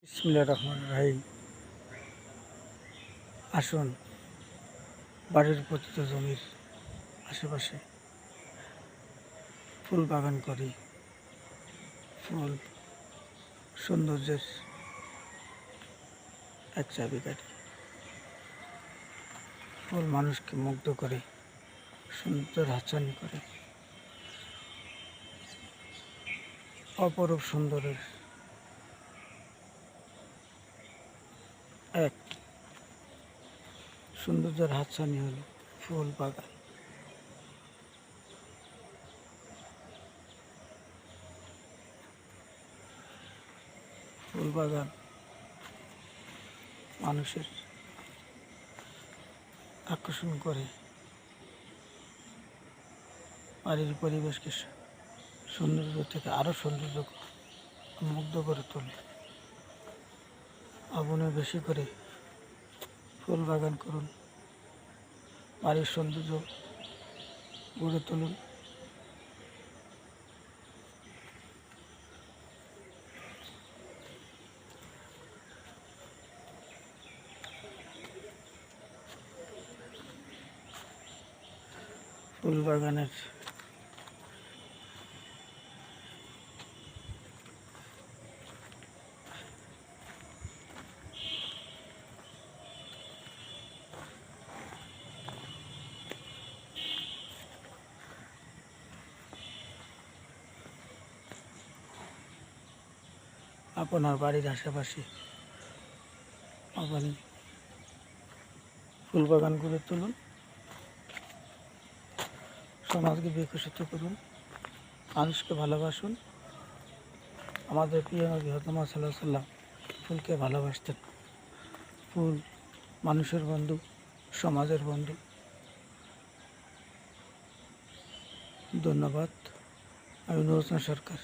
বিসমিল্লাহির রহমানির রহিম। আসুন বাড়ির পতিত জমির আশেপাশে ফুল বাগান করি। ফুল সৌন্দর্যের এক চাবিকাঠি। ফুল মানুষকে মুগ্ধ করে, সুন্দর হাতছানি করে। অপরূপ সুন্দরের এক সৌন্দর্যের হাতছানি হল ফুল বাগান। ফুল বাগান মানুষের আকর্ষণ করে, বাড়ির পরিবেশকে সৌন্দর্য থেকে আরও সৌন্দর্য মুগ্ধ করে তোলে। আপনি বেশি করে ফুল বাগান করুন, বাড়ির সৌন্দর্য গড়ে তুলুন। ফুল বাগানের আপনার বাড়ির আশেপাশে আপনি ফুল বাগান গড়ে তুলুন, সমাজকে বিকশিত করুন, মানুষকে ভালোবাসুন। আমাদের প্রিয় নবী হযরত মুহাম্মদ সাল্লাল্লাহু আলাইহি ওয়াসাল্লাম ফুলকে ভালোবাসতেন। ফুল মানুষের বন্ধু, সমাজের বন্ধু। ধন্যবাদ। আমি নূর হোসেন সরকার।